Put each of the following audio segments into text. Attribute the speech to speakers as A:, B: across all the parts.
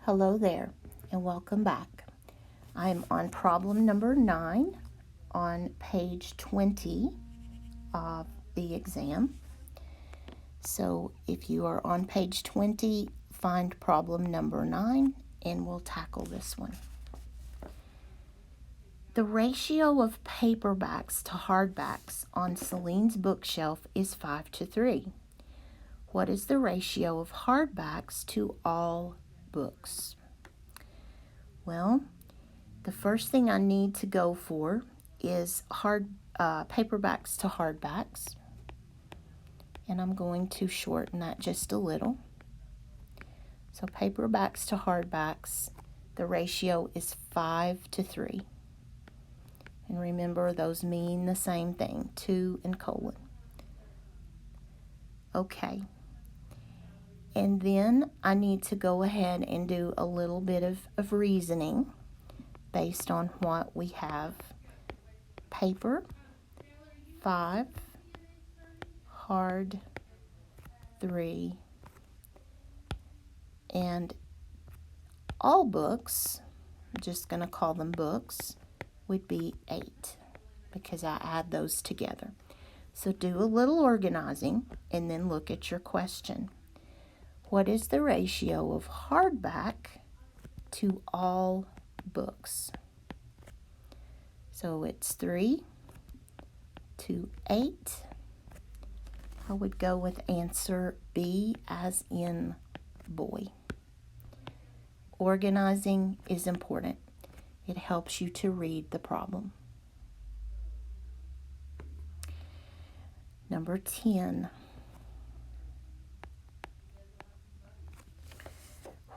A: Hello there, and welcome back. I'm on problem number 9 on page 20 of the exam. So if you are on page 20, find problem number 9, and we'll tackle this one. The ratio of paperbacks to hardbacks on Celine's bookshelf is 5:3. What is the ratio of hardbacks to all books? Well, the first thing I need to go for is paperbacks to hardbacks, and I'm going to shorten that just a little. So paperbacks to hardbacks, the ratio is 5:3. And remember, those mean the same thing, 2 and colon. Okay. And then I need to go ahead and do a little bit of reasoning based on what we have. Paper, 5, hard, 3, and all books, I'm just going to call them books, would be 8 because I add those together. So do a little organizing and then look at your question. What is the ratio of hardback to all books? So it's 3 to 8. I would go with answer B as in boy. Organizing is important. It helps you to read the problem. Number 10.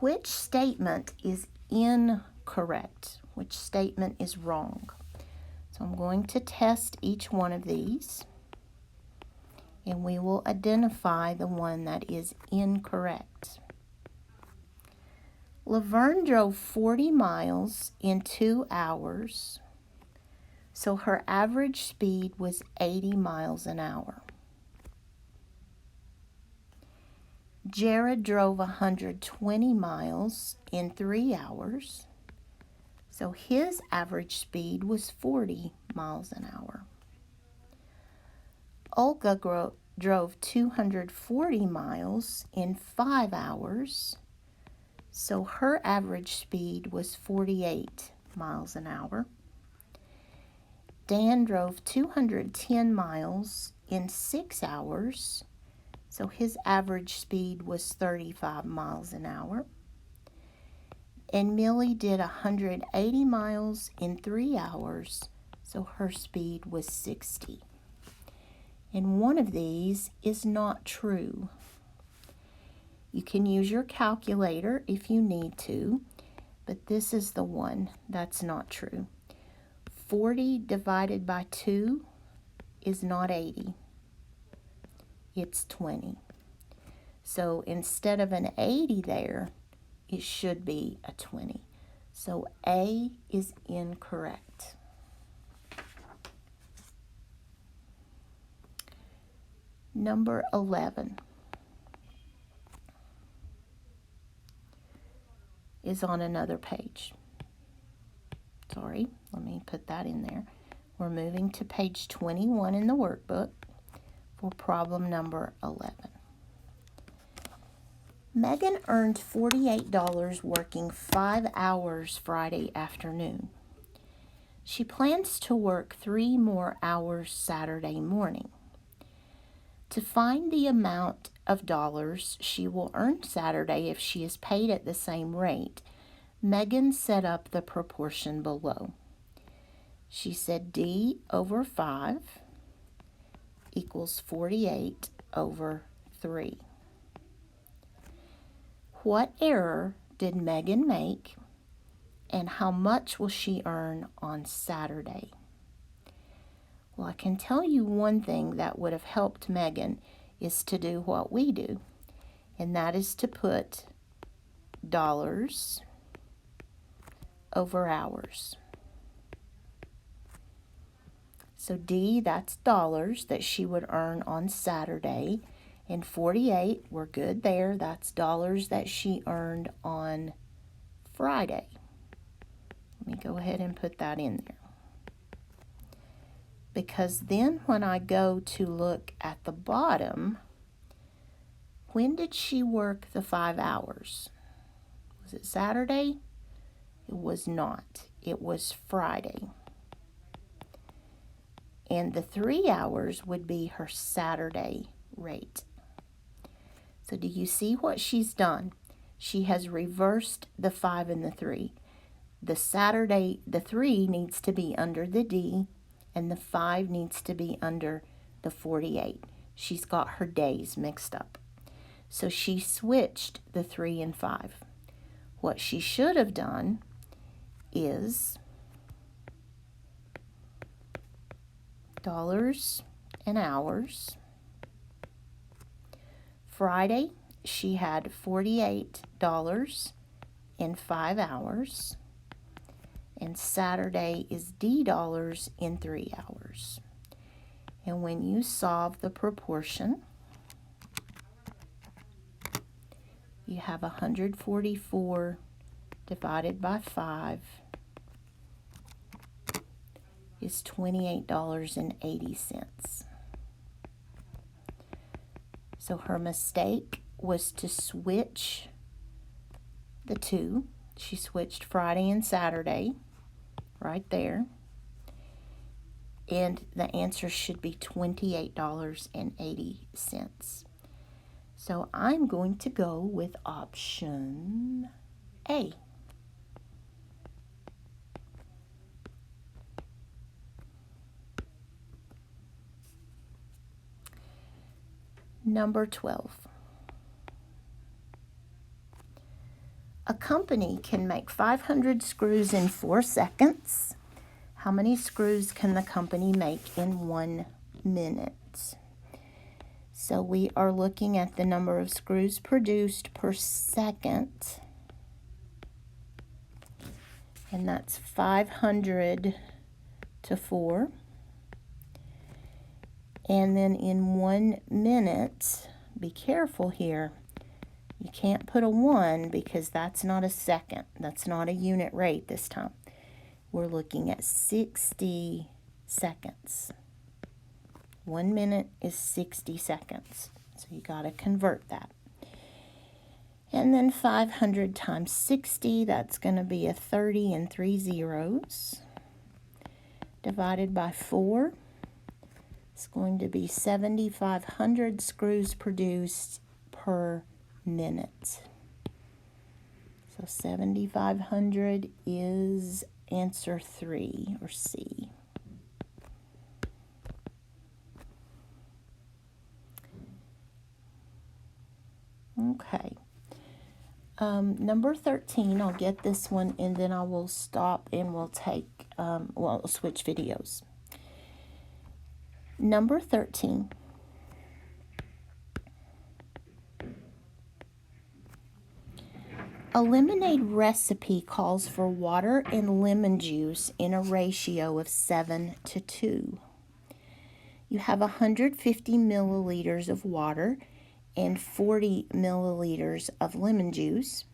A: Which statement is incorrect? Which statement is wrong? So I'm going to test each one of these, and we will identify the one that is incorrect. Laverne drove 40 miles in 2 hours, so her average speed was 80 miles an hour. Jared drove 120 miles in 3 hours, so his average speed was 40 miles an hour. Olga drove 240 miles in 5 hours, so her average speed was 48 miles an hour. Dan drove 210 miles in 6 hours, so his average speed was 35 miles an hour. And Millie did 180 miles in 3 hours, so her speed was 60. And one of these is not true. You can use your calculator if you need to, but this is the one that's not true. 40 divided by 2 is not 80. It's 20. So instead of an 80 there, it should be a 20. So A is incorrect. Number 11 is on another page. Sorry, let me put that in there. We're moving to page 21 in the workbook for problem number 11. Megan earned $48 working 5 hours Friday afternoon. She plans to work 3 more hours Saturday morning. To find the amount of dollars she will earn Saturday if she is paid at the same rate, Megan set up the proportion below. She said D over 5 equals 48 over 3. What error did Megan make, and how much will she earn on Saturday? Well, I can tell you one thing that would have helped Megan is to do what we do, and that is to put dollars over hours. So D, that's dollars that she would earn on Saturday, and 48, we're good there. That's dollars that she earned on Friday. Let me go ahead and put that in there. Because then when I go to look at the bottom, when did she work the 5 hours? Was it Saturday? It was not. It was Friday. And the 3 hours would be her Saturday rate. So do you see what she's done? She has reversed the 5 and the 3. The Saturday, the 3 needs to be under the D, and the 5 needs to be under the 48. She's got her days mixed up. So she switched the 3 and 5. What she should have done is dollars and hours. Friday, she had $48 in 5 hours. And Saturday is D dollars in 3 hours. And when you solve the proportion, you have 144 divided by 5 is $28.80. So her mistake was to switch the 2. She switched Friday and Saturday right there. And the answer should be $28.80. So I'm going to go with option A. Number 12. A company can make 500 screws in 4 seconds. How many screws can the company make in 1 minute? So we are looking at the number of screws produced per second. And that's 500 to 4. And then in 1 minute, be careful here. You can't put a 1 because that's not a second. That's not a unit rate this time. We're looking at 60 seconds. 1 minute is 60 seconds. So you got to convert that. And then 500 times 60, that's going to be a 30 and 3 zeros. Divided by 4. It's going to be 7,500 screws produced per minute. So 7,500 is answer 3, or C. Okay. Number 13, I'll get this one and then I will stop and we'll take, we'll switch videos. Number 13. A lemonade recipe calls for water and lemon juice in a ratio of 7 to 2. You have 150 milliliters of water and 40 milliliters of lemon juice.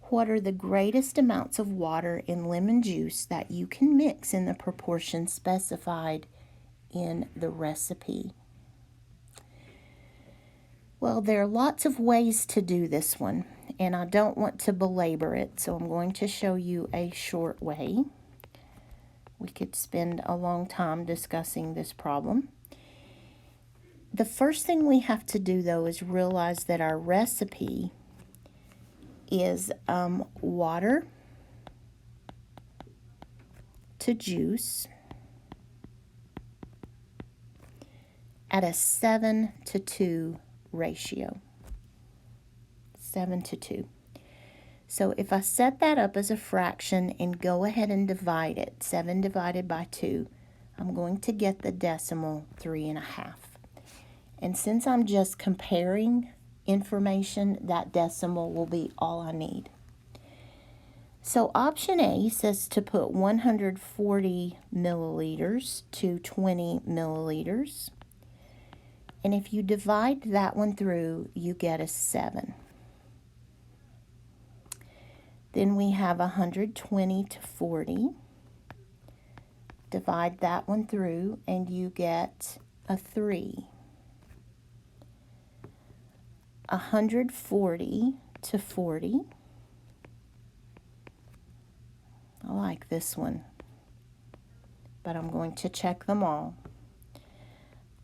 A: What are the greatest amounts of water and lemon juice that you can mix in the proportion specified in the recipe? Well, there are lots of ways to do this one, and I don't want to belabor it, so I'm going to show you a short way. We could spend a long time discussing this problem. The first thing we have to do, though, is realize that our recipe is water to juice at a 7 to 2 ratio. 7 to 2. So if I set that up as a fraction and go ahead and divide it, 7 divided by 2, I'm going to get the decimal 3.5. And since I'm just comparing information, that decimal will be all I need. So option A says to put 140 milliliters to 20 milliliters. And if you divide that one through, you get a 7. Then we have 120 to 40. Divide that one through and you get a 3. 140 to 40. I like this one, but I'm going to check them all.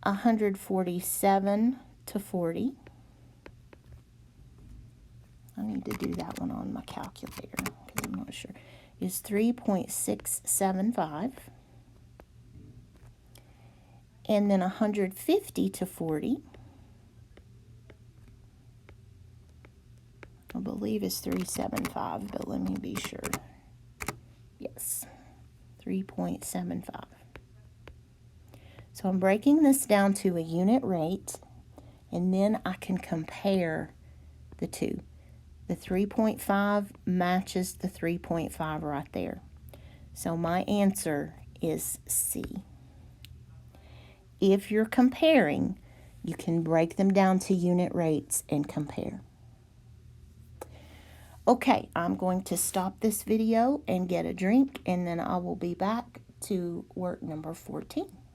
A: 147 to 40. I need to do that one on my calculator because I'm not sure. Is 3.675. And then 150 to 40. I believe is 375, but let me be sure. Yes, 3.75. So I'm breaking this down to a unit rate, and then I can compare the two. The 3.5 matches the 3.5 right there. So my answer is C. If you're comparing, you can break them down to unit rates and compare. Okay, I'm going to stop this video and get a drink, and then I will be back to work number 14.